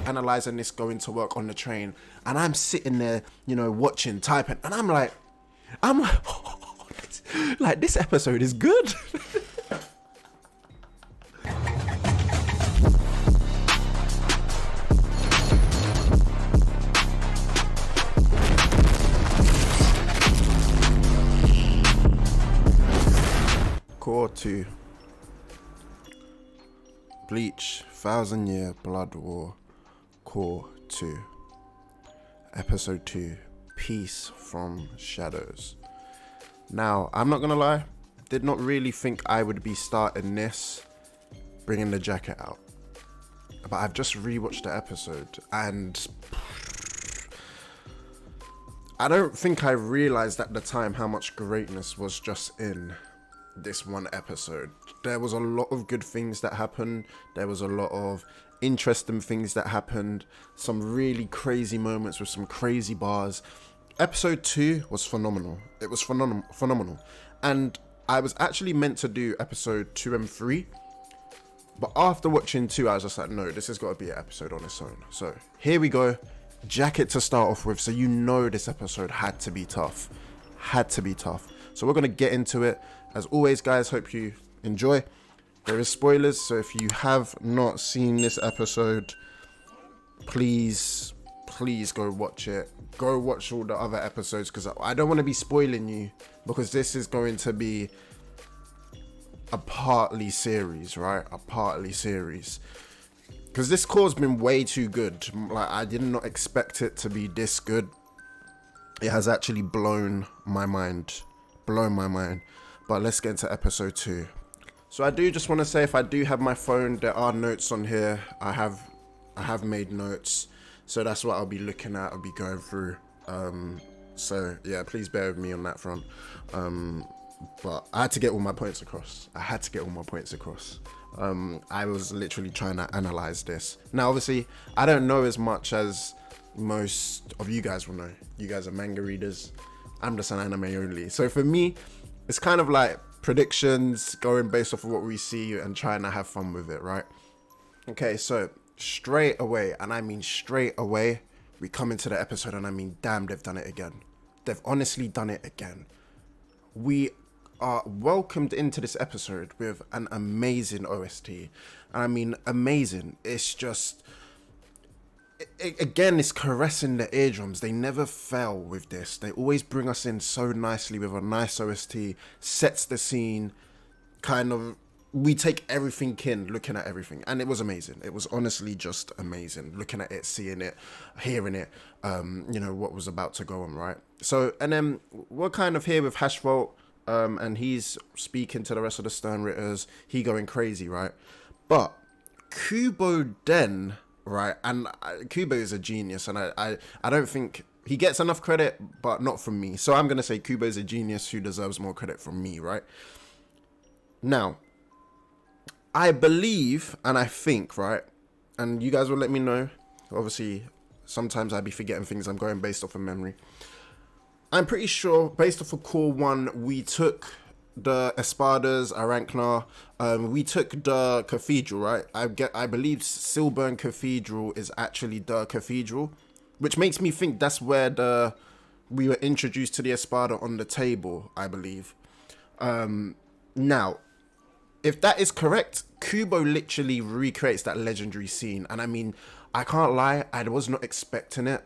analyzing this going to work on the train, and I'm sitting there, you know, watching, typing, and I'm like, oh, this episode is good. Cour 2. Bleach, 1000-Year Blood War, Cour 2. Episode 2, Peace from Shadows. Now, I'm not gonna lie, did not really think I would be starting this, bringing the jacket out. But I've just rewatched the episode, and I don't think I realized at the time how much greatness was just in this one episode. There was a lot of good things that happened. There was a lot of interesting things that happened. Some really crazy moments with some crazy bars. Episode 2 was phenomenal. It was phenomenal. And I was actually meant to do episode 2 and 3. But after watching 2, I was just like, no, this has got to be an episode on its own. So here we go. Jacket to start off with. So you know this episode had to be tough. Had to be tough. So we're going to get into it. As always, guys, hope you enjoy. There is spoilers, so if you have not seen this episode, please go watch it. Go watch all the other episodes, because I don't want to be spoiling you, because this is going to be a partly series, right? A partly series. Because this cour's been way too good. Like, I did not expect it to be this good. It has actually blown my mind. But let's get into episode 2. So I do just want to say, if I do have my phone, there are notes on here. I have made notes, so that's what I'll be looking at. I'll be going through. So yeah, please bear with me on that front. But I had to get all my points across. I was literally trying to analyze this. Now, obviously, I don't know as much as most of you guys will know. You guys are manga readers. I'm just an anime only. So for me, it's kind of like predictions, going based off of what we see and trying to have fun with it, right? Okay, so straight away, and I mean straight away, we come into the episode and I mean, damn, they've done it again. They've honestly done it again. We are welcomed into this episode with an amazing OST. And I mean, amazing. It's just, again, it's caressing the eardrums. They never fail with this. They always bring us in so nicely with a nice OST, sets the scene, kind of, we take everything in, looking at everything. And it was amazing. It was honestly just amazing. Looking at it, seeing it, hearing it, you know, what was about to go on, right? So, and then we're kind of here with Hashvolt, and he's speaking to the rest of the Sternritters. He going crazy, right? But Kubo Den, right, and Kubo is a genius, and I don't think he gets enough credit, but not from me. So I'm going to say Kubo is a genius who deserves more credit from me, right? Now, I believe, and I think, right, and you guys will let me know, obviously, sometimes I'd be forgetting things, I'm going based off of memory. I'm pretty sure, based off of Cour 1, we took the Espadas, Aranknar, we took the cathedral, right? I believe Silburn Cathedral is actually the cathedral, which makes me think that's where we were introduced to the Espada on the table, I believe. Now, if that is correct, Kubo literally recreates that legendary scene, and I mean, I can't lie, I was not expecting it.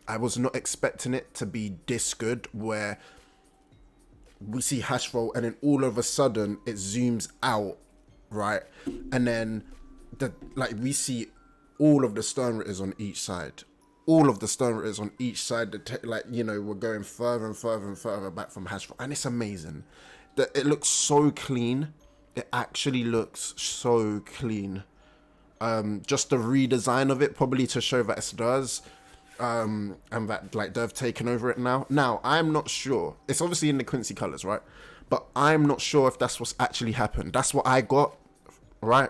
I was not expecting it to be this good, where we see Hashvolt and then all of a sudden it zooms out, right? And then we see all of the Sternritters on each side. All of the Sternritters on each side, you know, we're going further and further and further back from Hashvolt. And it's amazing. It looks so clean. It actually looks so clean. Just the redesign of it, probably to show that it's theirs. And that like they've taken over it now. Now, I'm not sure. It's obviously in the Quincy colors, right? But I'm not sure if that's what's actually happened. That's what I got, right?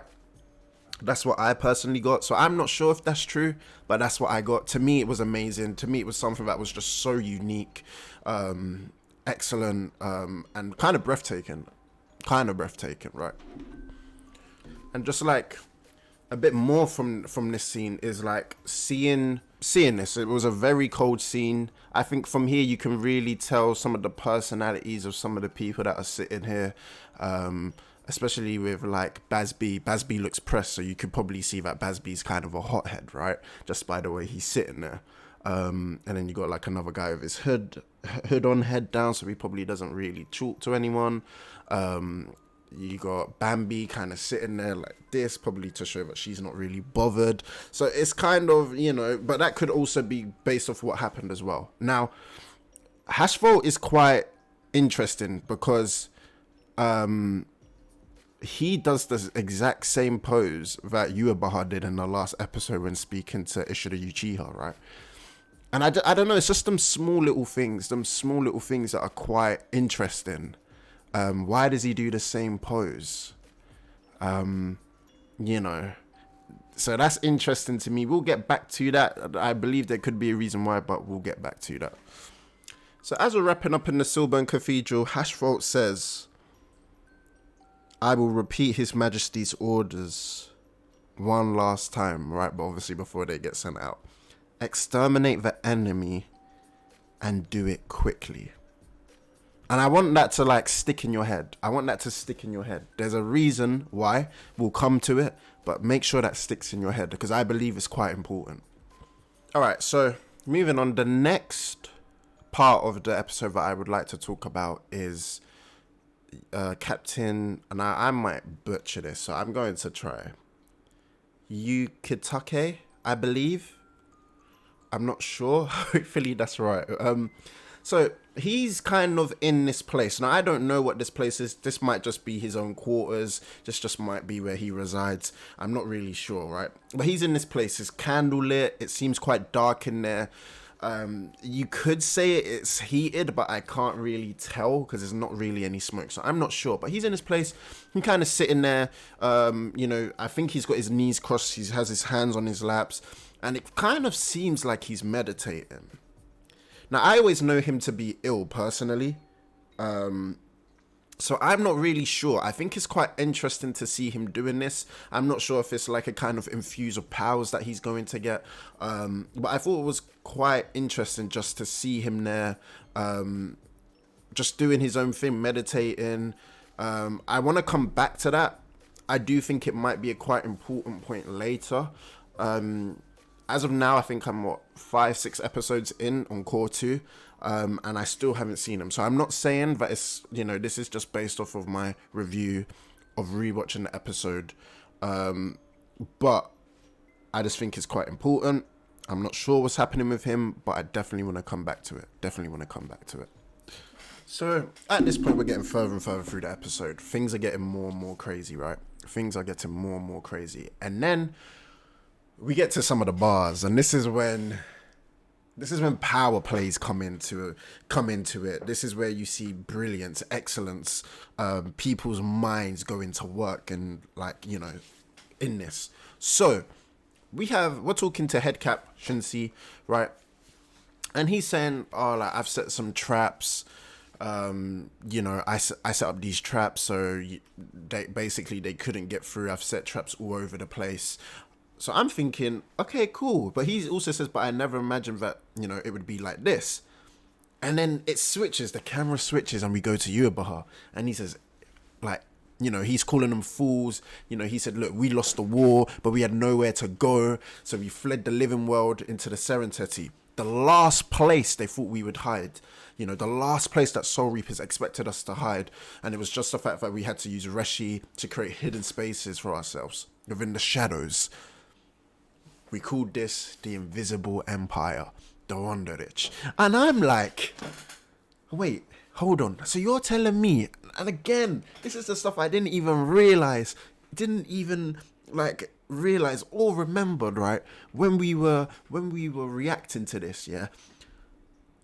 That's what I personally got. So I'm not sure if that's true, but that's what I got. To me, it was amazing. To me, it was something that was just so unique, excellent, and kind of breathtaking. Right? And just like a bit more from this scene is like seeing this. It was a very cold scene. I think from here you can really tell some of the personalities of some of the people that are sitting here, especially with like Bazby. Bazby looks pressed, so you could probably see that Bazby's kind of a hothead, right? Just by the way he's sitting there. And then you got like another guy with his hood on, head down, so he probably doesn't really talk to anyone. You got Bambi kind of sitting there like this, probably to show that she's not really bothered. So it's kind of, but that could also be based off what happened as well. Now, Hashvolt is quite interesting because he does the exact same pose that Yuabaha did in the last episode when speaking to Ishida Uchiha, right? And I don't know, it's just them small little things that are quite interesting. Why does he do the same pose? So that's interesting to me. We'll get back to that. I believe there could be a reason why, but we'll get back to that. So as we're wrapping up in the Silburn Cathedral, Hashvolt says, I will repeat His Majesty's orders one last time, right? But obviously before they get sent out. Exterminate the enemy and do it quickly. And I want that to like stick in your head. There's a reason why. We'll come to it, but make sure that sticks in your head because I believe it's quite important. All right, so moving on. The next part of the episode that I would like to talk about is Captain, and I might butcher this, so I'm going to try. Yukitake, I believe. I'm not sure. Hopefully that's right. So he's kind of in this place. Now, I don't know what this place is. This might just be his own quarters. This just might be where he resides. I'm not really sure, right? But he's in this place. It's candlelit. It seems quite dark in there. You could say it's heated, but I can't really tell because there's not really any smoke. So I'm not sure. But he's in this place. He's kind of sitting there. I think he's got his knees crossed. He has his hands on his laps. And it kind of seems like he's meditating. Now, I always know him to be ill, personally. So I'm not really sure. I think it's quite interesting to see him doing this. I'm not sure if it's like a kind of infuse of powers that he's going to get. But I thought it was quite interesting just to see him there. Just doing his own thing, meditating. I want to come back to that. I do think it might be a quite important point later. As of now, I think I'm 5-6 episodes in on Core 2, and I still haven't seen them. So I'm not saying that it's, this is just based off of my review of rewatching the episode. But I just think it's quite important. I'm not sure what's happening with him, but I definitely want to come back to it. So at this point, we're getting further and further through the episode. Things are getting more and more crazy, right? And then we get to some of the bars, and this is when power plays come into it. This is where you see brilliance, excellence, people's minds go into work, and in this. So we're talking to Headcap Shinsi, right? And he's saying, I've set some traps. I set up these traps, so they couldn't get through. I've set traps all over the place. So I'm thinking, okay, cool. But he also says, but I never imagined that, it would be like this. And then it switches, the camera switches, and we go to Yuabaha. And he says, he's calling them fools. He said, look, we lost the war, but we had nowhere to go. So we fled the living world into the Serengeti. The last place they thought we would hide. The last place that Soul Reapers expected us to hide. And it was just the fact that we had to use Reshi to create hidden spaces for ourselves within the shadows. We called this the Invisible Empire, the Ronderich. And I'm like, wait, hold on. So you're telling me, and again, this is the stuff I didn't even realize or remembered, right? When we were reacting to this, yeah.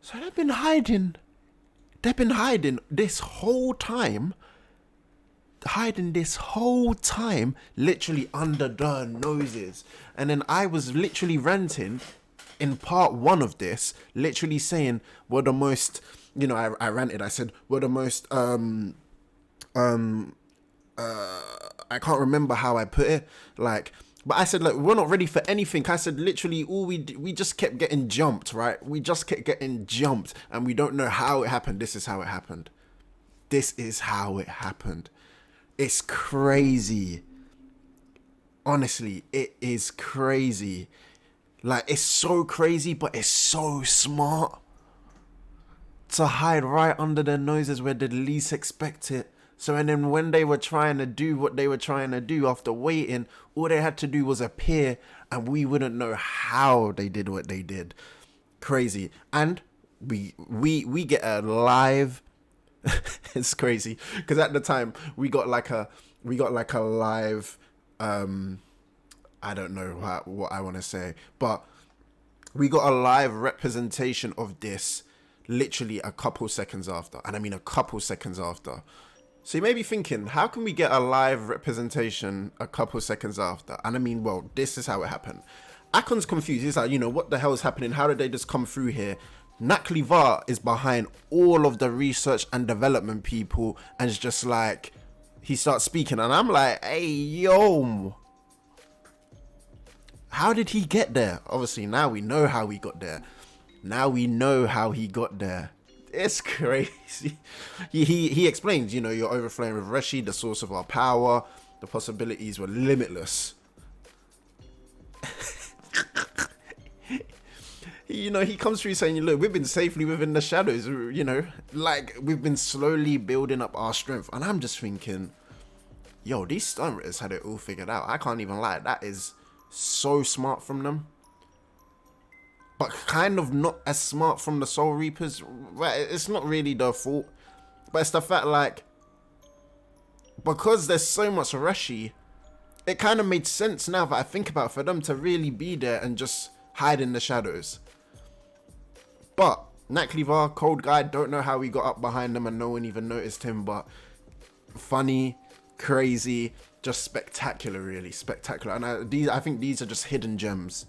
So they've been hiding this whole time. Literally under their noses. And then I was literally ranting in part 1 of this, literally saying we're the most, I ranted, I said we're the most I can't remember how I put it, But I said, look, we're not ready for anything. I said, literally, we just kept getting jumped, right? We just kept getting jumped, and we don't know how it happened. This is how it happened. This is how it happened. It's crazy. Honestly, it is crazy. Like, it's so crazy, but it's so smart to hide right under their noses where they least expect it. So, and then when they were trying to do what they were trying to do after waiting, all they had to do was appear, and we wouldn't know how they did what they did. Crazy. And we get a live. It's crazy because at the time we got like a live. I don't know what I want to say, but we got a live representation of this literally a couple seconds after, and I mean a couple seconds after. So you may be thinking, how can we get a live representation a couple seconds after? And I mean, well, this is how it happened. Akon's confused. He's like, what the hell is happening? How did they just come through here? Nakk Le Vaar is behind all of the research and development people, and it's just like, he starts speaking, and I'm like, hey, yo, how did he get there? Obviously, now we know how he got there. It's crazy. He explains, you're overflowing with Reshi, the source of our power. The possibilities were limitless. He comes through saying, look, we've been safely within the shadows, like we've been slowly building up our strength. And I'm just thinking, yo, these Stunritters had it all figured out. I can't even lie. That is so smart from them. But kind of not as smart from the Soul Reapers. Right, it's not really their fault. But it's the fact, like, because there's so much Reshi, it kind of made sense now that I think about it, for them to really be there and just hide in the shadows. But Nakk Le Vaar, cold guy, don't know how he got up behind them and no one even noticed him. But funny, crazy, just spectacular, really spectacular. And I think these are just hidden gems.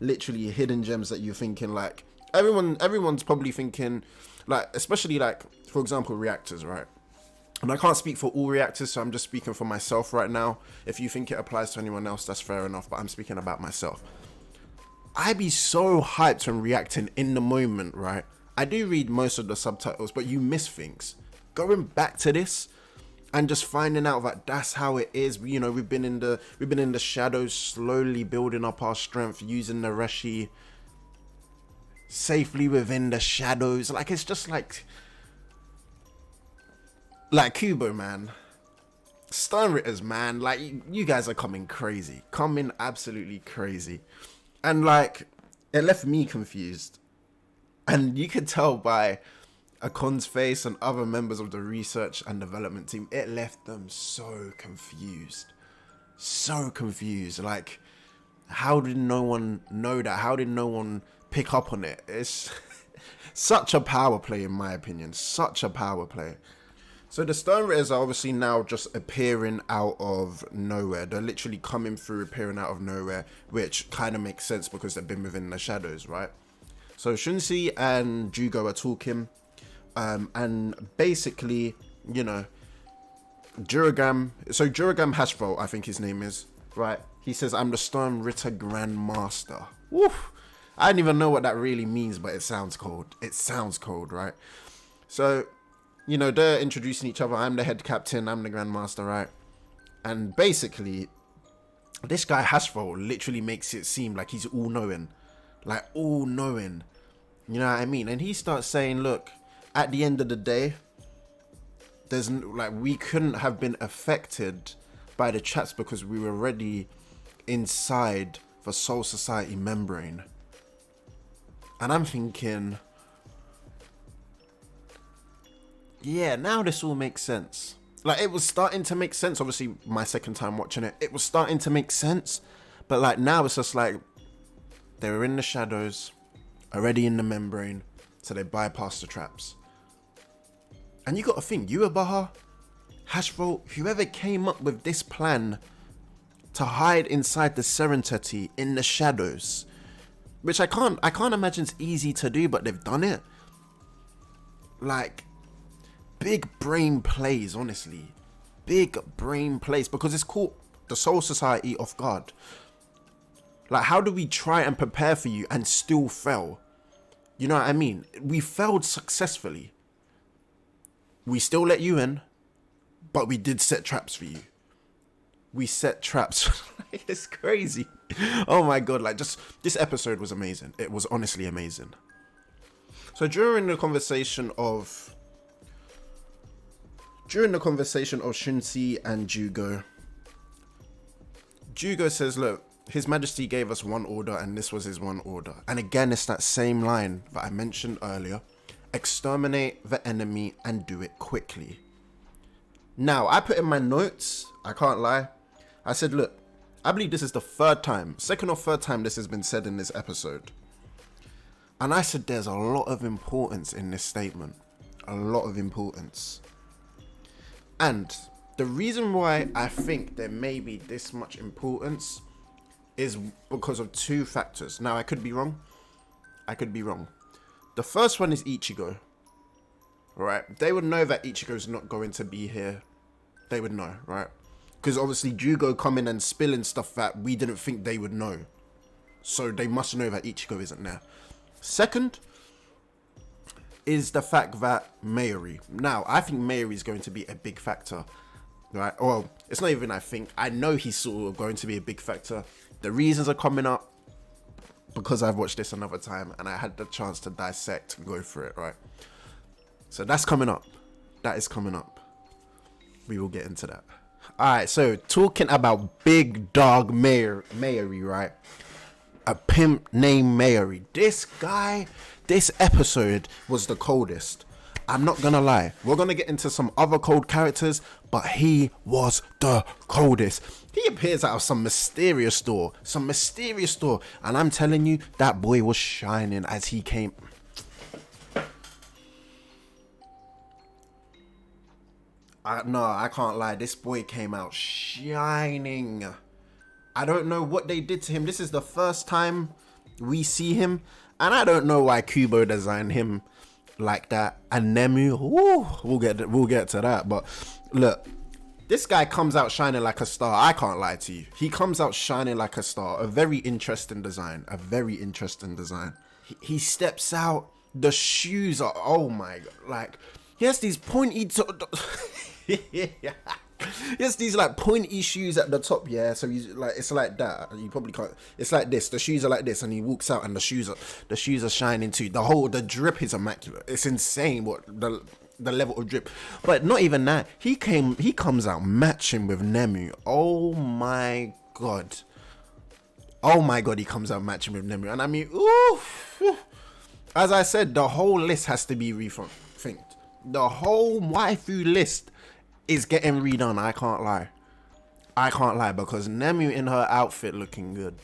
Literally hidden gems that you're thinking, like, everyone's probably thinking, like, especially like, for example, reactors, right? And I can't speak for all reactors, so I'm just speaking for myself right now. If you think it applies to anyone else, that's fair enough, but I'm speaking about myself. I be so hyped when reacting in the moment, right? I do read most of the subtitles, but you miss things. Going back to this and just finding out that that's how it is. We've been in the shadows, slowly building up our strength, using the Reshi safely within the shadows. Like, it's just like Kubo, man. Stunritters, man. Like, you guys are coming crazy. Coming absolutely crazy. And, like, it left me confused. And you could tell by Akon's face and other members of the research and development team, it left them so confused. So confused. Like, how did no one know that? How did no one pick up on it? It's such a power play, in my opinion. Such a power play. So the Stunritters are obviously now just appearing out of nowhere. They're literally coming through, appearing out of nowhere, which kind of makes sense because they've been within the shadows, right? So Shunsi and Jugo are talking, and basically, Juragam Hashvolt, I think his name is, right? He says, I'm the Stunritter Grandmaster. Woof! I don't even know what that really means, but it sounds cold. It sounds cold, right? So, they're introducing each other. I'm the head captain. I'm the Grandmaster, right? And basically, this guy Hashvolt literally makes it seem like he's all-knowing. Like, all-knowing. You know what I mean? And he starts saying, look, at the end of the day, we couldn't have been affected by the traps because we were already inside the Soul Society membrane. And I'm thinking, yeah, now this all makes sense. Like, it was starting to make sense. Obviously, my second time watching it, it was starting to make sense. But, like, now it's just like, they were in the shadows, already in the membrane, so they bypassed the traps. And you got to think, Yuabaha, Hashvolt, whoever came up with this plan to hide inside the Serentity in the shadows, which I can't imagine it's easy to do, but they've done it. Like, big brain plays, honestly. Big brain plays, because it's caught the Soul Society off guard. Like, how do we try and prepare for you and still fail? You know what I mean? We failed successfully. We still let you in, but we did set traps for you. We set traps. It's crazy. Oh my God. Like, just this episode was amazing. It was honestly amazing. So during the conversation of Shunsi and Jugo says, look, His Majesty gave us one order and this was his one order. And again, it's that same line that I mentioned earlier. Exterminate the enemy and do it quickly. Now, I put in my notes, I can't lie. I said, look, I believe this is the second or third time this has been said in this episode. And I said there's a lot of importance in this statement. A lot of importance. And the reason why I think there may be this much importance is because of two factors. Now, I could be wrong. The first one is Ichigo. Right? They would know that Ichigo's not going to be here. They would know, right? Because obviously Jugo coming and spilling stuff that we didn't think they would know. So they must know that Ichigo isn't there. Second is the fact that Mayuri. Now, I think Mayuri is going to be a big factor. Right? Well, it's not even I think. I know he's sort of going to be a big factor. The reasons are coming up because I've watched this another time and I had the chance to dissect and go through it, right? So that's coming up. That is coming up. We will get into that. Alright, so talking about big dog Mayuri, right? A pimp named Mayuri. This guy, this episode was the coldest. I'm not gonna lie. We're gonna get into some other cold characters, but he was the coldest. He appears out of some mysterious store. And I'm telling you, that boy was shining as he came. I can't lie. This boy came out shining. I don't know what they did to him. This is the first time we see him. And I don't know why Kubo designed him like that. And Nemu, we'll get to that. But look, this guy comes out shining like a star. I can't lie to you. He comes out shining like a star. A very interesting design. He steps out. The shoes are, oh my God. Like, he has these pointy... Yes, these like pointy shoes at the top, yeah. So he's like, it's like that. You probably can't. It's like this. The shoes are like this, and he walks out, and the shoes are shining too. The drip is immaculate. It's insane what the level of drip. But not even that. He comes out matching with Nemu. Oh my God. He comes out matching with Nemu, and I mean, oof. As I said, the whole list has to be rethinked. The whole waifu list is getting redone. I can't lie because Nemu in her outfit looking good.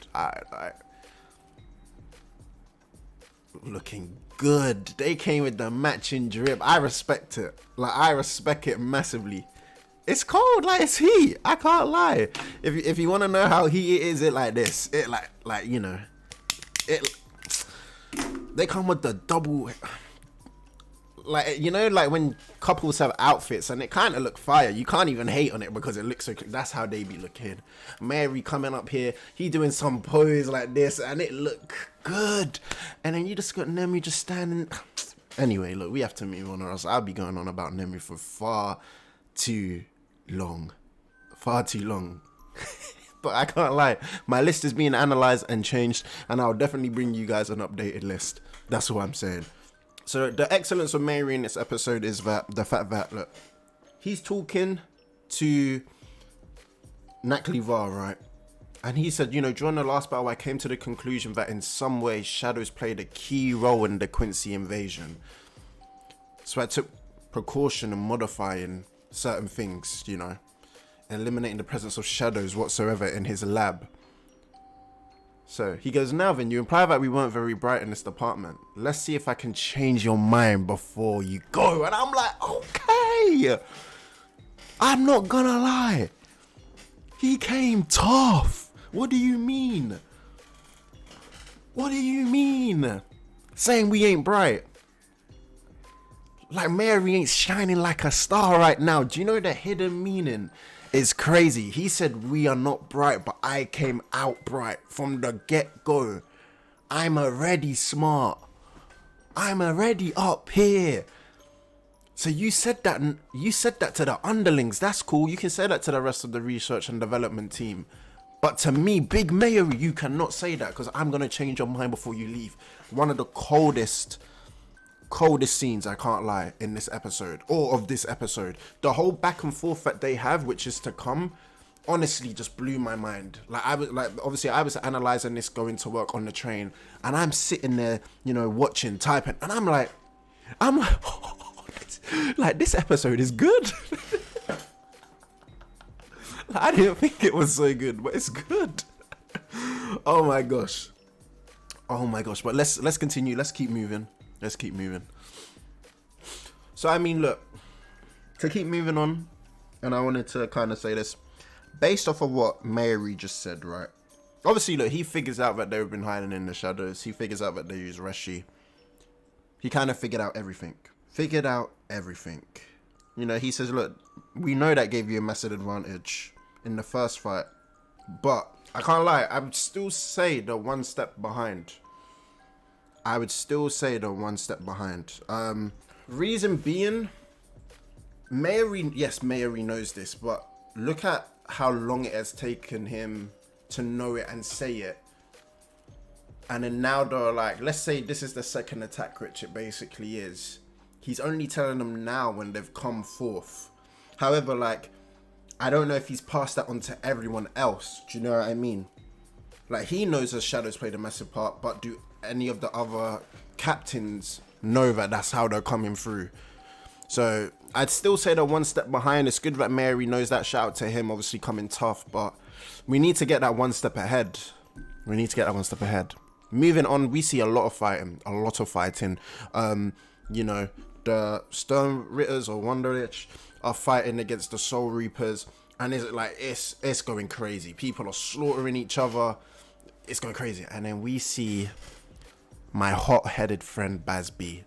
Looking good. They came with the matching drip. I respect it. Like, I respect it massively. It's cold, like it's heat. I can't lie. If you want to know how heat it is, it like this. It like you know, it. They come with the double. Like, you know, like when couples have outfits and it kind of look fire. You can't even hate on it because it looks so... That's how they be looking. Mary coming up here, he doing some pose like this and it look good. And then you just got Nemu just standing... Anyway, look, we have to move on or else I'll be going on about Nemu for far too long. But I can't lie. My list is being analysed and changed and I'll definitely bring you guys an updated list. That's what I'm saying. So the excellence of Mayuri in this episode is that the fact that, look, he's talking to Nakk Le Vaar, right? And he said, you know, during the last battle, I came to the conclusion that in some way shadows played a key role in the Quincy invasion. So I took precaution in modifying certain things, you know, eliminating the presence of shadows whatsoever in his lab. So he goes, now then, you imply that we weren't very bright in this department. Let's see if I can change your mind before you go. And I'm like, okay. I'm not gonna lie. He came tough. What do you mean? Saying we ain't bright. Like Mary ain't shining like a star right now. Do you know the hidden meaning It's crazy. He said we are not bright, but I came out bright from the get-go. I'm already smart. I'm already up here. So you said that to the underlings. That's cool. You can say that to the rest of the research and development team. But to me, Big Mayuri, you cannot say that, because I'm going to change your mind before you leave. One of the coldest scenes, I can't lie, in this episode, or of this episode. The whole back and forth that they have, which is to come, honestly just blew my mind. Obviously I was analyzing this going to work on the train, and I'm sitting there, watching, typing, and I'm like, like, this episode is good. I didn't think it was so good, but it's good. Oh my gosh. But let's continue. Let's keep moving. So I mean, look, to keep moving on, and I wanted to kind of say this based off of what Mayuri just said, right? Obviously, look, he figures out that they've been hiding in the shadows. He figures out that they use Reshi. He kind of figured out everything. He says, look, we know that gave you a massive advantage in the first fight, but I can't lie, I would still say the one step behind. Reason being, Mayuri knows this, but look at how long it has taken him to know it and say it. And then now they're like, let's say this is the second attack, which it basically is. He's only telling them now when they've come forth. However, like, I don't know if he's passed that on to everyone else. Do you know what I mean? Like, he knows the shadows played a massive part, but do any of the other captains know that that's how they're coming through? So I'd still say they're one step behind. It's good that Mayuri knows that. Shout out to him, obviously coming tough, but we need to get that one step ahead. Moving on, we see a lot of fighting. The Stone Ritters or Wonderlich are fighting against the Soul Reapers, and it's going crazy. People are slaughtering each other. It's going crazy. And then we see my hot-headed friend Bazz-B.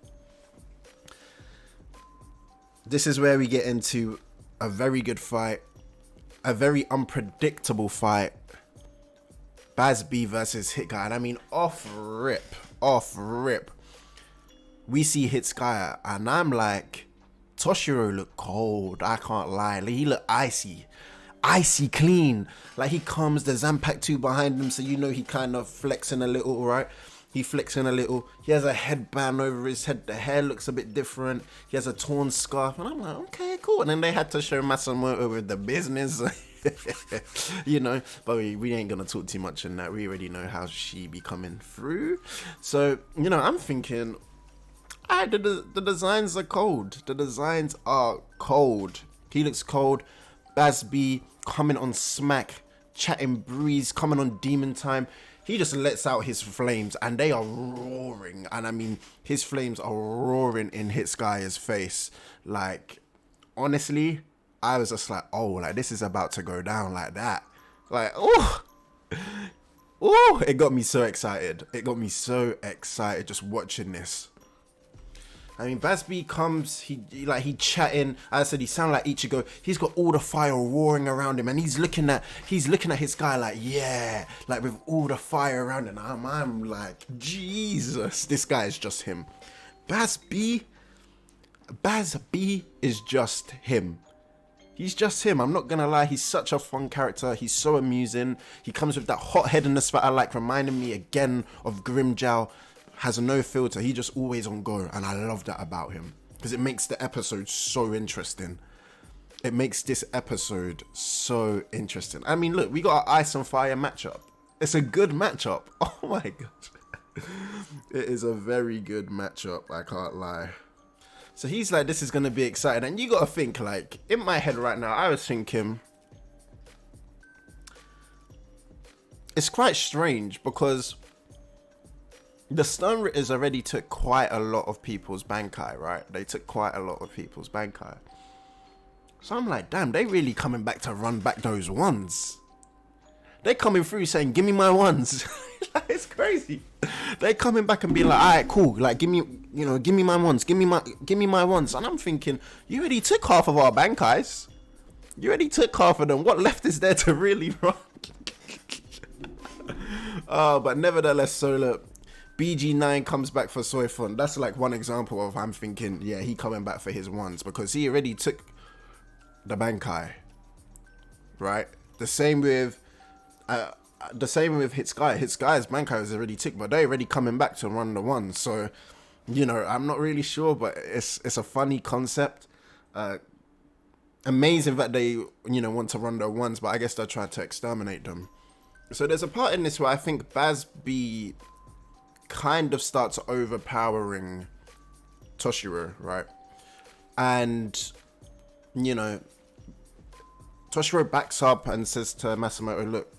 This is where we get into a very good fight, a very unpredictable fight. Bazz-B versus Hit-Guy, and I mean off rip. We see Hitskaya, and I'm like, Toshiro looked cold, I can't lie. Like, he looked icy clean. Like, he comes, the Zampak 2 behind him, so he kind of flexing a little, right? He has a headband over his head, the hair looks a bit different, he has a torn scarf, and I'm like, okay, cool. And then they had to show Masamoto with the business, but we ain't gonna talk too much on that. We already know how she be coming through. So, I'm thinking, the designs are cold. He looks cold. Bazz-B coming on smack, chatting breeze, coming on demon time. He just lets out his flames, and they are roaring. And I mean, his flames are roaring in Hitskaya's face. Like, honestly, I was just like, this is about to go down like that. Like, it got me so excited. Just watching this. I mean, Bazz-B comes, he chatting. As I said, he sound like Ichigo. He's got all the fire roaring around him, and he's looking at his guy like, yeah, like with all the fire around him. I'm like, Jesus, this guy is just him. Bazz-B is just him. He's just him. I'm not gonna lie, he's such a fun character. He's so amusing. He comes with that hot-headedness that I like, reminding me again of Grimmjow. Has no filter. He just always on go, and I love that about him because it makes the episode so interesting. I mean, look, we got an ice and fire matchup. It's a good matchup. Oh my gosh. It is a very good matchup, I can't lie. So he's like, this is gonna be exciting, and you gotta think, like, in my head right now, I was thinking it's quite strange because the Stone Ritters already took quite a lot of people's Bankai, right? So I'm like, damn, they really coming back to run back those ones. They're coming through saying, give me my ones. It's crazy. They're coming back and being like, all right, cool. Like, give me my ones. Give me my ones. And I'm thinking, you already took half of our Bankais. You already took half of them. What left is there to really run? But nevertheless, so look, BG9 comes back for Soifon. That's like one example of I'm thinking, yeah, he coming back for his ones because he already took the Bankai, right? The same with Hitsky. Hitsky's Bankai is already ticked, but they already coming back to run the ones. So, you know, I'm not really sure, but it's a funny concept. Amazing that they, you know, want to run their ones, but I guess they're trying to exterminate them. So there's a part in this where I think Bazz-B kind of starts overpowering Toshiro, right? And, you know, Toshiro backs up and says to Masamoto, look,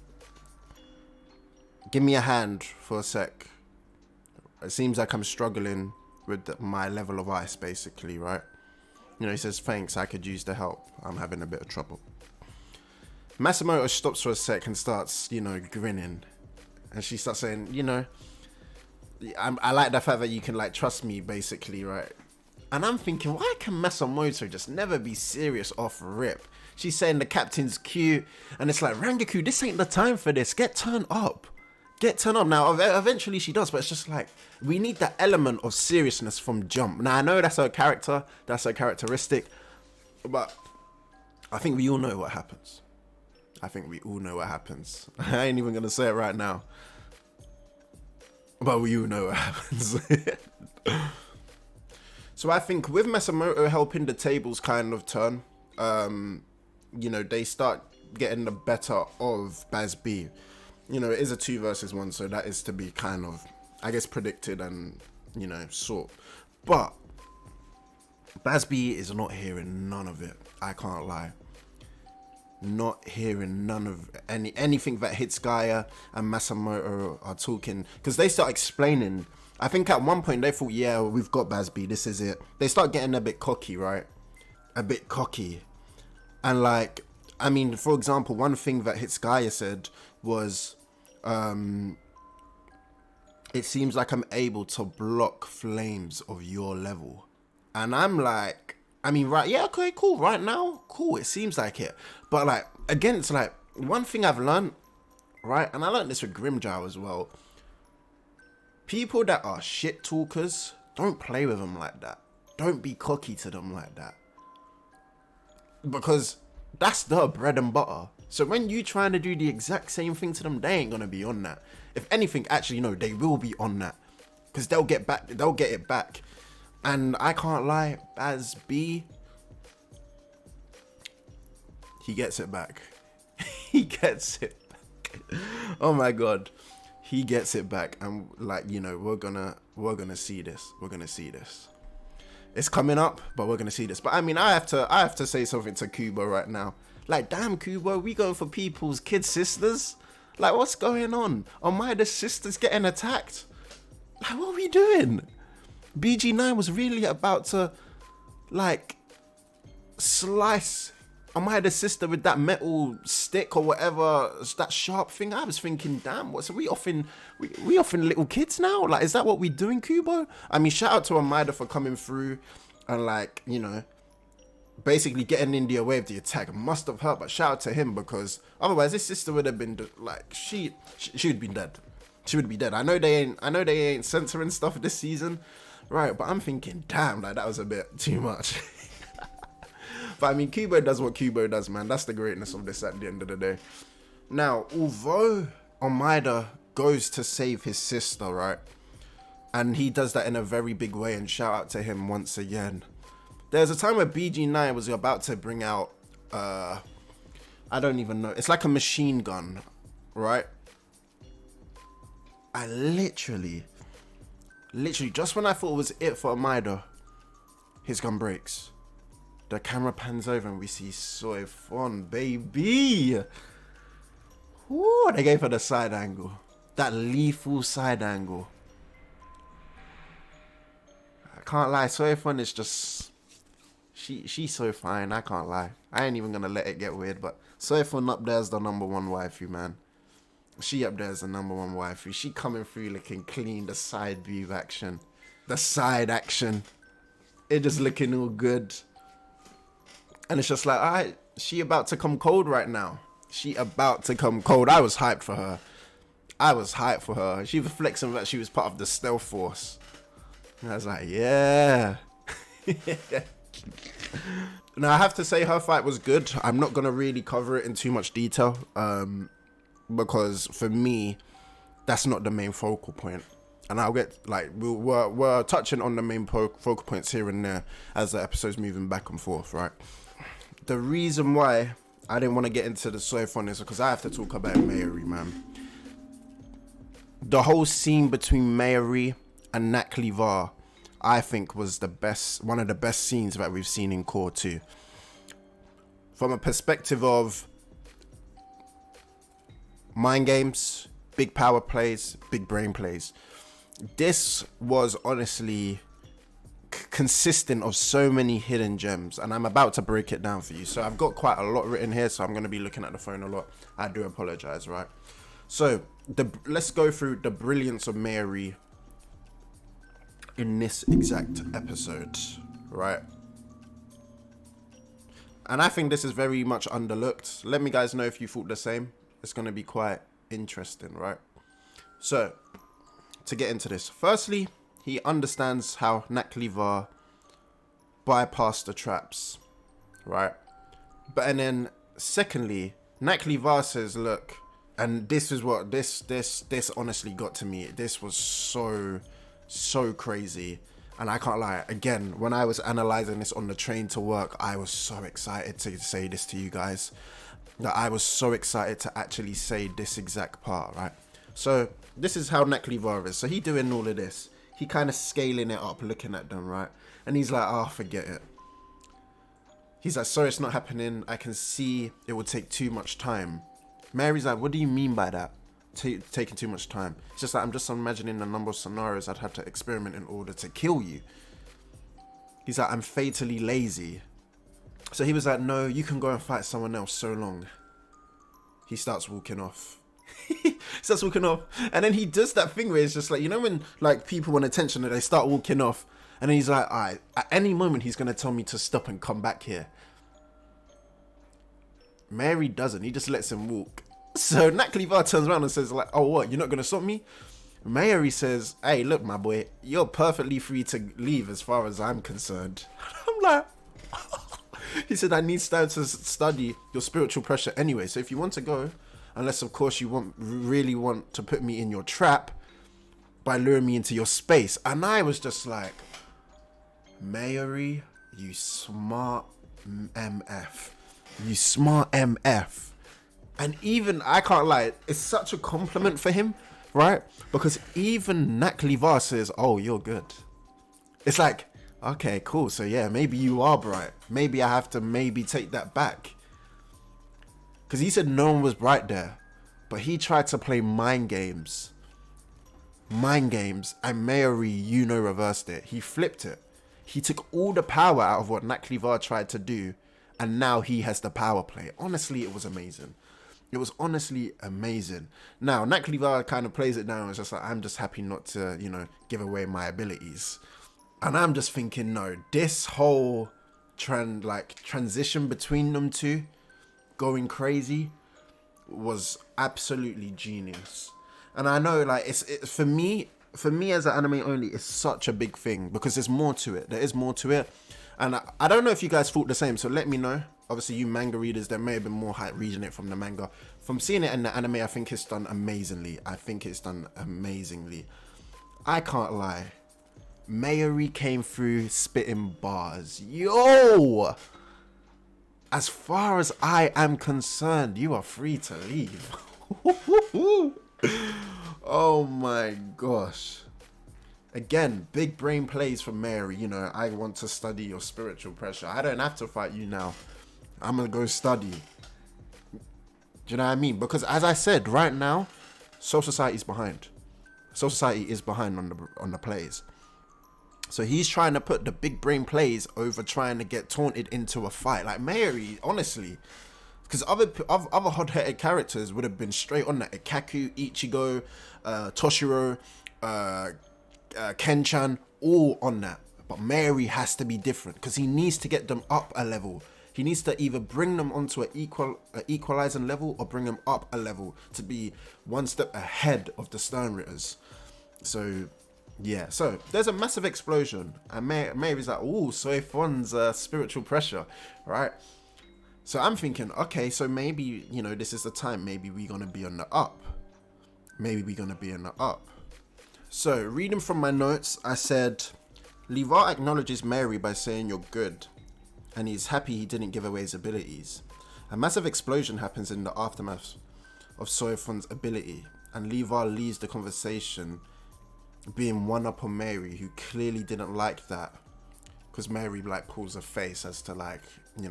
give me a hand for a sec. It seems like I'm struggling with my level of ice, basically, right? You know, he says, thanks, I could use the help. I'm having a bit of trouble. Masamoto stops for a sec and starts, you know, grinning. And she starts saying, you know, I like the fact that you can, like, trust me, basically, right? And I'm thinking, why can Masamoto just never be serious off rip? She's saying the captain's cute. And it's like, Rangaku, this ain't the time for this. Get turned up. Get turned up. Now, eventually she does, but it's just like, we need that element of seriousness from jump. Now, I know that's her character. That's her characteristic. But I think we all know what happens. I think we all know what happens. I ain't even going to say it right now. But we all know what happens. So I think with Masamoto helping the tables kind of turn, you know, they start getting the better of Bazz-B. You know, it is a 2 versus 1, so that is to be kind of, I guess, predicted and, you know, sought. But Bazz-B is not hearing none of it. I can't lie. Not hearing none of anything that Hitsugaya and Masamoto are talking, because they start explaining. I think at one point they thought, yeah, we've got Bazz-B, this is it. They start getting a bit cocky, right? A bit cocky. And like, I mean, for example, one thing that Hitsugaya said was, it seems like I'm able to block flames of your level. And I'm like, I mean, right, yeah, okay, cool, right now, cool, it seems like it. But like, against, like, one thing I've learned, right, and I learned this with Grimjow as well, people that are shit talkers, don't play with them like that. Don't be cocky to them like that. Because that's their bread and butter. So when you trying to do the exact same thing to them, they ain't gonna be on that. If anything, actually, no, they will be on that. Because they'll get it back. And I can't lie, Bazz-B, he gets it back. He gets it back. Oh my god. He gets it back. And like, you know, we're gonna see this. We're gonna see this. It's coming up, but we're gonna see this. But I mean, I have to say something to Kubo right now. Like, damn, Kubo, we going for people's kid sisters? Like, what's going on? Are my sisters getting attacked? Like, what are we doing? BG9 was really about to, like, slice Amaya's sister with that metal stick or whatever, that sharp thing. I was thinking, damn, what's we offing little kids now? Like, is that what we doing, Kubo? I mean, shout out to Amaya for coming through and, like, you know, basically getting in the way of the attack. Must have hurt, but shout out to him, because otherwise his sister would have been like, she would be dead. She would be dead. I know they ain't censoring stuff this season, right? But I'm thinking, damn, like, that was a bit too much. But I mean, Kubo does what Kubo does, man. That's the greatness of this at the end of the day. Now, although Almeida goes to save his sister, right? And he does that in a very big way, and shout out to him once again. There's a time where BG9 was about to bring out, I don't even know. It's like a machine gun, right? I literally, just when I thought it was it for Amida, his gun breaks. The camera pans over and we see Soifon, baby. Ooh, they gave her the side angle. That lethal side angle. I can't lie, Soifon is just... She's so fine, I can't lie. I ain't even gonna let it get weird, but Soifon up there is the #1 waifu, man. She up there is the #1 waifu. She coming through looking clean, the side view action. The side action. It just looking all good. And it's just like, alright, She about to come cold right now. She about to come cold. I was hyped for her. She was flexing that she was part of the stealth force. And I was like, yeah. Now, I have to say her fight was good. I'm not going to really cover it in too much detail. Because for me, that's not the main focal point. And I'll get, like, we're touching on the main focal points here and there as the episode's moving back and forth, right? The reason why I didn't want to get into the soap on this is because I have to talk about Mayuri, man. The whole scene between Mayuri and Nakk Le Vaar, I think, was one of the best scenes that we've seen in Cour 2. From a perspective of mind games, big power plays, big brain plays. This was honestly consistent of so many hidden gems, and I'm about to break it down for you. So I've got quite a lot written here, so I'm going to be looking at the phone a lot. I do apologize, right? So let's go through the brilliance of Mayuri in this exact episode, right? And I think this is very much underlooked. Let me guys know if you thought the same. It's going to be quite interesting, right? So to get into this, firstly, he understands how Nakk Le Vaar bypassed the traps, right? And then secondly, Nakk Le Vaar says, look, and this is what this honestly got to me. This was so crazy. And I can't lie, again, when I was analyzing this on the train to work, I was so excited to say this to you guys. That I was so excited to actually say this exact part, right? So this is how Nakk Le Vaar is. So he doing all of this. He kind of scaling it up, looking at them, right? And he's like, oh, forget it. He's like, sorry, it's not happening. I can see it would take too much time. Mary's like, what do you mean by that? Taking too much time. It's just like, I'm just imagining the number of scenarios I'd have to experiment in order to kill you. He's like, I'm fatally lazy. So he was like, no, you can go and fight someone else so long. He starts walking off. And then he does that thing where it's just like, you know when like people want attention and they start walking off, and then he's like, all right, at any moment he's going to tell me to stop and come back here. Mary doesn't. He just lets him walk. So Nakk Le Vaar turns around and says like, oh, what, you're not going to stop me? Mayuri says, hey, look, my boy, you're perfectly free to leave as far as I'm concerned. I'm like, he said, I need time to study your spiritual pressure anyway. So if you want to go, unless of course you really want to put me in your trap by luring me into your space. And I was just like, Mayuri, you smart MF. You smart MF. And even, I can't lie, it's such a compliment for him, right? Because even Nakk Le Vaar says, oh, you're good. It's like, okay, cool. So yeah, maybe you are bright. Maybe I have to take that back. Because he said no one was bright there. But he tried to play mind games. And Mayuri, reversed it. He flipped it. He took all the power out of what Nakk Le Vaar tried to do. And now he has the power play. Honestly, it was amazing. It was honestly amazing. Now, Nakk Le Vaar kind of plays it down. It's just like, I'm just happy not to, give away my abilities. And I'm just thinking, no, this whole transition between them two going crazy was absolutely genius. And I know, like, it's for me as an anime only, it's such a big thing because there's more to it. There is more to it. And I don't know if you guys thought the same, so let me know. Obviously, you manga readers, there may have been more hype reading it from the manga. From seeing it in the anime, I think it's done amazingly. I can't lie. Mayuri came through spitting bars. Yo! As far as I am concerned, you are free to leave. Oh my gosh. Again, big brain plays from Mayuri. I want to study your spiritual pressure. I don't have to fight you now. I'm going to go study. Do you know what I mean? Because as I said, right now, Soul Society is behind. Soul Society is behind on the plays. So he's trying to put the big brain plays over trying to get taunted into a fight. Like Mayuri, honestly. Because other hot-headed characters would have been straight on that. Ikaku, Ichigo, Toshiro, Kenchan, all on that. But Mayuri has to be different because he needs to get them up a level. He needs to either bring them onto an equalizing level or bring them up a level to be one step ahead of the Sternritters. So, yeah. So, there's a massive explosion. And Mayuri's like, ooh, Soi Fon's spiritual pressure, right? So, I'm thinking, okay, so maybe, you know, this is the time. Maybe we're going to be on the up. Maybe we're going to be on the up. So, reading from my notes, I said, Le Vaar acknowledges Mayuri by saying you're good, and he's happy he didn't give away his abilities. A massive explosion happens in the aftermath of Soi Fon's ability, and Le Vaar leaves the conversation being one up on Mayuri, who clearly didn't like that, because Mayuri like pulls a face as to like, he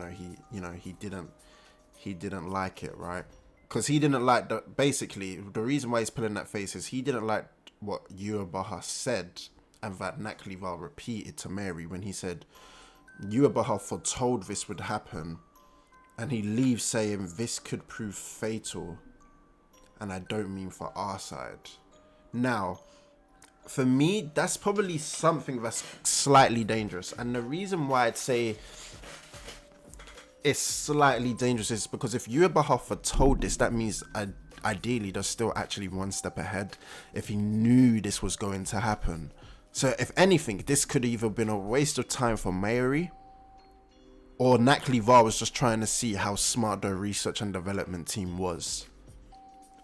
didn't like it, right? Because he didn't like that. Basically, the reason why he's pulling that face is he didn't like what Yurabaha said, and that Nakk Le Vaar repeated to Mayuri when he said, Yurabaha foretold this would happen, and he leaves saying this could prove fatal, and I don't mean for our side. Now, for me, that's probably something that's slightly dangerous, and the reason why I'd say it's slightly dangerous is because if Yurabaha foretold this, that means ideally they're still actually one step ahead if he knew this was going to happen. So if anything, this could either been a waste of time for Mayuri, or Nakk Le Vaar was just trying to see how smart the research and development team was.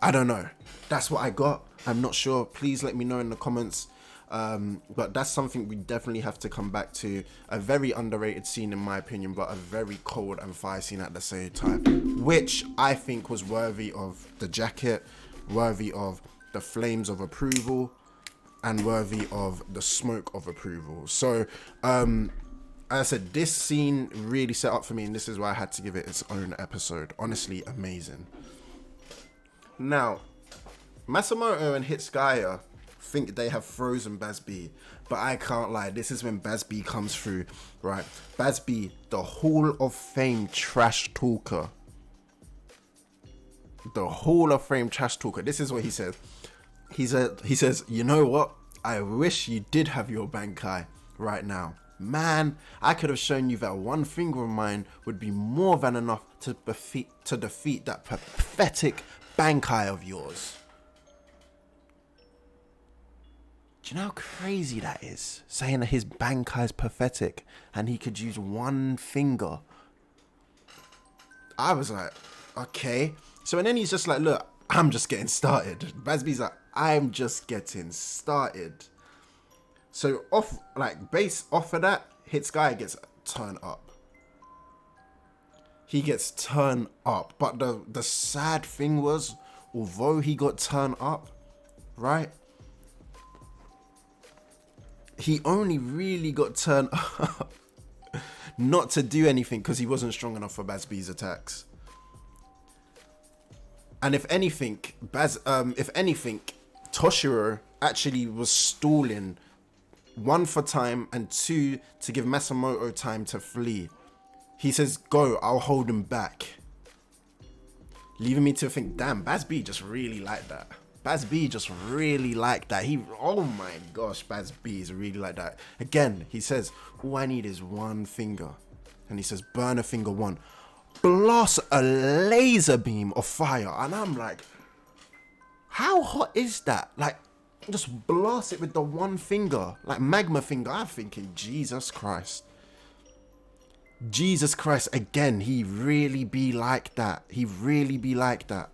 I don't know. That's what I got. I'm not sure. Please let me know in the comments. But that's something we definitely have to come back to. A very underrated scene in my opinion, but a very cold and fire scene at the same time, which I think was worthy of the jacket, worthy of the flames of approval, and worthy of the smoke of approval. So, as I said, this scene really set up for me, and this is why I had to give it its own episode. Honestly, amazing. Now, Masamoto and Hitsuya think they have frozen Bazz-B, but I can't lie. This is when Bazz-B comes through, right? Bazz-B, the Hall of Fame trash talker. The Hall of Fame trash talker. This is what he says. He says, you know what? I wish you did have your Bankai right now. Man, I could have shown you that one finger of mine would be more than enough to defeat that pathetic Bankai of yours. Do you know how crazy that is? Saying that his Bankai is pathetic and he could use one finger. I was like, okay. So and then he's just like, look, I'm just getting started. Bazz-B's like, I'm just getting started. So based off of that, Hitsuya gets turned up. He gets turned up. But the sad thing was, although he got turned up, right? He only really got turned up not to do anything because he wasn't strong enough for Bazz-B's attacks. And if anything, Toshiro actually was stalling, one for time and two to give Masamoto time to flee. He says, go, I'll hold him back. Leaving me to think, damn, Bazz-B just really like that. Bazz-B just really like that. Oh my gosh, Bazz-B is really like that. Again, he says, all I need is one finger. And he says, burn a finger one. Blast a laser beam of fire. And I'm like, how hot is that? Like, just blast it with the one finger. Like magma finger. I'm thinking, Jesus Christ. Jesus Christ. Again, he really be like that. He really be like that.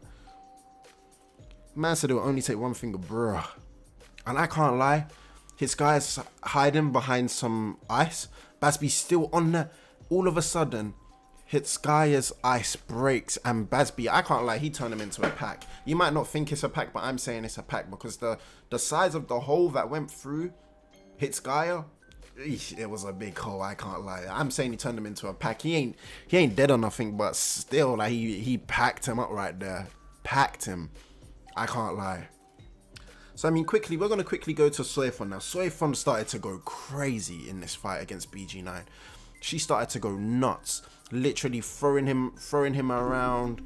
Man said it will only take one finger, bruh. And I can't lie, his guy's hiding behind some ice. Bazz-B's still on there. All of a sudden, Hitsuya's ice breaks, and Bazz-B, I can't lie, he turned him into a pack. You might not think it's a pack, but I'm saying it's a pack because the size of the hole that went through Hitsuya, it was a big hole. I can't lie. I'm saying he turned him into a pack. He ain't dead or nothing, but still, like he packed him up right there. Packed him. I can't lie. So, I mean, we're going to quickly go to Soi Fon now. Soi Fon started to go crazy in this fight against BG9. She started to go nuts. Literally throwing him around,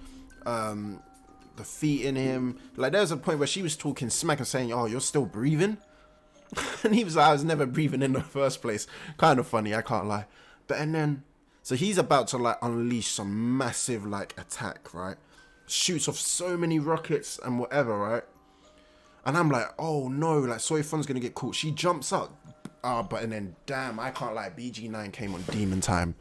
defeating him. Like, there was a point where she was talking smack and saying, oh, you're still breathing? And he was like, I was never breathing in the first place. Kind of funny, I can't lie. But, and then So he's about to like unleash some massive like attack, right? Shoots off so many rockets and whatever, right? And I'm like, oh no, like Soy Fun's gonna get caught. She jumps up. But and then damn, I can't lie, BG9 came on demon time.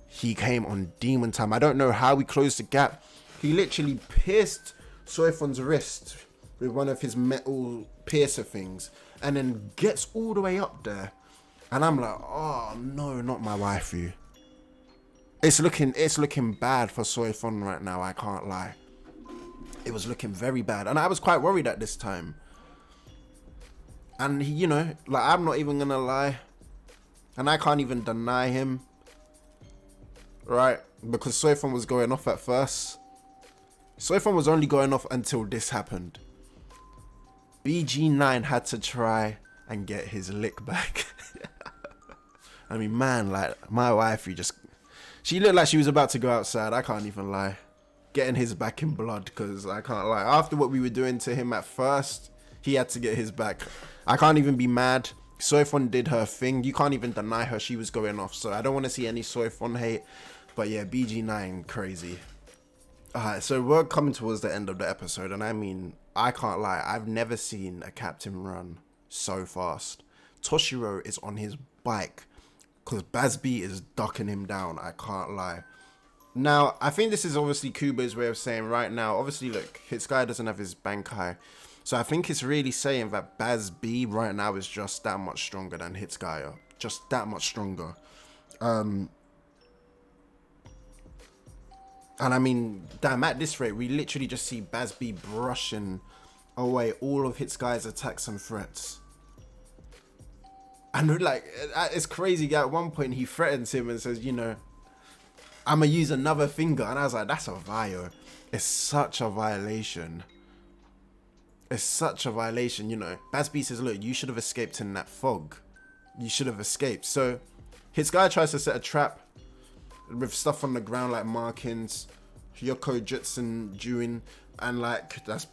He came on demon time. I don't know how he closed the gap. He literally pierced Soy Fun's wrist with one of his metal piercer things, and then gets all the way up there. And I'm like, oh no, not my waifu. It's looking bad for Soy Fun right now, I can't lie. It was looking very bad. And I was quite worried at this time. And he, you know, like, I'm not even gonna lie. And I can't even deny him. Right? Because Soy Fun was going off at first. Soy Fun was only going off until this happened. BG9 had to try and get his lick back. I mean, man, like, my wifey just... She looked like she was about to go outside. I can't even lie. Getting his back in blood, because I can't lie. After what we were doing to him at first, he had to get his back. I can't even be mad. Soy Fun did her thing. You can't even deny her. She was going off. So I don't want to see any Soy Fun hate. But yeah, BG9, crazy. Alright, so we're coming towards the end of the episode. And I mean, I can't lie. I've never seen a captain run so fast. Toshiro is on his bike because Bazz-B is ducking him down. I can't lie. Now, I think this is obviously Kubo's way of saying right now, obviously, look, Hitsugai doesn't have his Bankai. So I think it's really saying that Bazz-B right now is just that much stronger than Hitsugai. Just that much stronger. And I mean, damn, at this rate, we literally just see Bazz-B brushing away all of Hitsugai's attacks and threats. And like, it's crazy. At one point, he threatens him and says, you know, I'm gonna use another finger. And I was like, that's a vio. It's such a violation. It's such a violation, you know. Bazz-B says, look, you should have escaped in that fog. You should have escaped. So his guy tries to set a trap with stuff on the ground like markings, Hyoko Jutsun Juin, and like, that's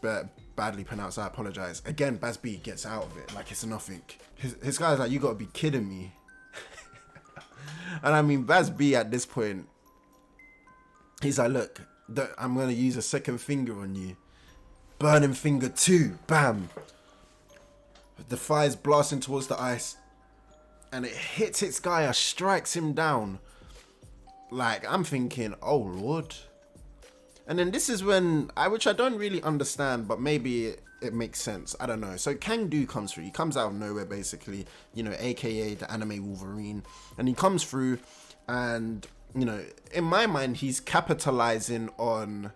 badly pronounced, I apologize. Again, Bazz-B gets out of it like it's nothing. His guy's like, you gotta be kidding me. And I mean, Bazz-B at this point, he's like, look, I'm gonna use a second finger on you. Burning finger 2, bam. The fire's blasting towards the ice, and it hits Hitsugai, strikes him down. Like, I'm thinking, oh lord. And then this is when, which I don't really understand, but maybe it makes sense. I don't know. So Kangdu comes through. He comes out of nowhere, basically, you know, aka the anime Wolverine. And he comes through, and, you know, in my mind, he's capitalizing on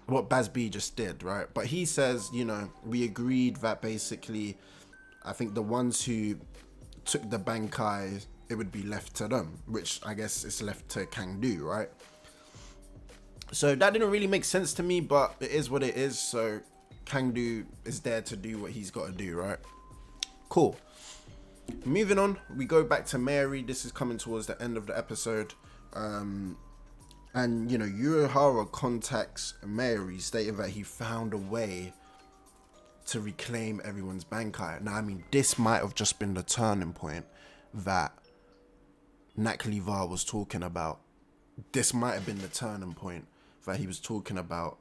what Bazz-B just did, right? But he says, you know, we agreed that basically, I think the ones who took the Bankai, it would be left to them, which I guess is left to Kangdu, right? So that didn't really make sense to me, but it is what it is. So Kangdu is there to do what he's got to do, right? Cool. Moving on, we go back to Mayuri. This is coming towards the end of the episode. And, you know, Uehara contacts Mayuri, stating that he found a way to reclaim everyone's Bankai. Now, I mean, this might have just been the turning point that Nakk Le Vaar was talking about. This might have been the turning point that he was talking about.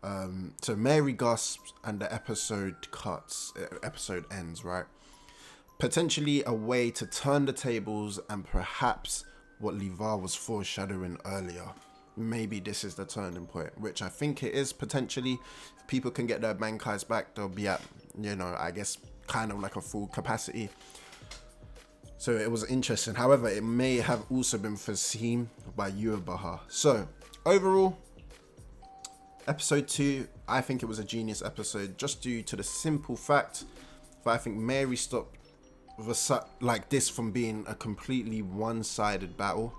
So Mayuri gasps and the episode cuts. Episode ends, right? Potentially a way to turn the tables, and perhaps what Le Vaar was foreshadowing earlier. Maybe this is the turning point, which I think it is potentially. If people can get their Bankais back, they'll be at, you know, I guess kind of like a full capacity. So it was interesting. However, it may have also been foreseen by Uehara. So overall, episode 2, I think it was a genius episode, just due to the simple fact that I think Mayuri stopped like this from being a completely one-sided battle.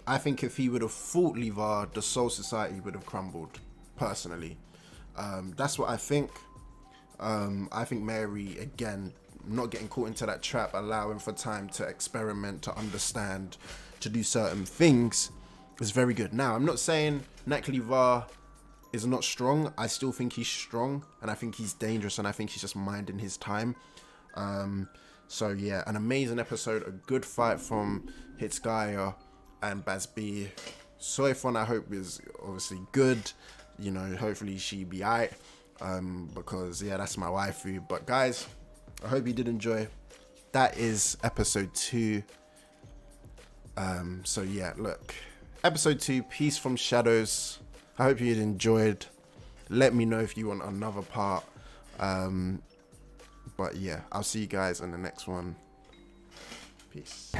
I think if he would have fought Le Vaar, the Soul Society would have crumbled, personally. That's what I think. I think Mayuri, again, not getting caught into that trap, allowing for time to experiment, to understand, to do certain things, is very good. Now, I'm not saying Nakk Le Vaar is not strong. I still think he's strong, and I think he's dangerous, and I think he's just minding his time. So yeah, an amazing episode, a good fight from Hitsuya and Bazz-B. Soifon, I hope, is obviously good. You know, hopefully she be alright. Because yeah, that's my waifu. But guys, I hope you did enjoy. That is episode 2. So yeah, look, episode 2, Peace from Shadows. I hope you enjoyed. Let me know if you want another part. But yeah, I'll see you guys in the next one. Peace.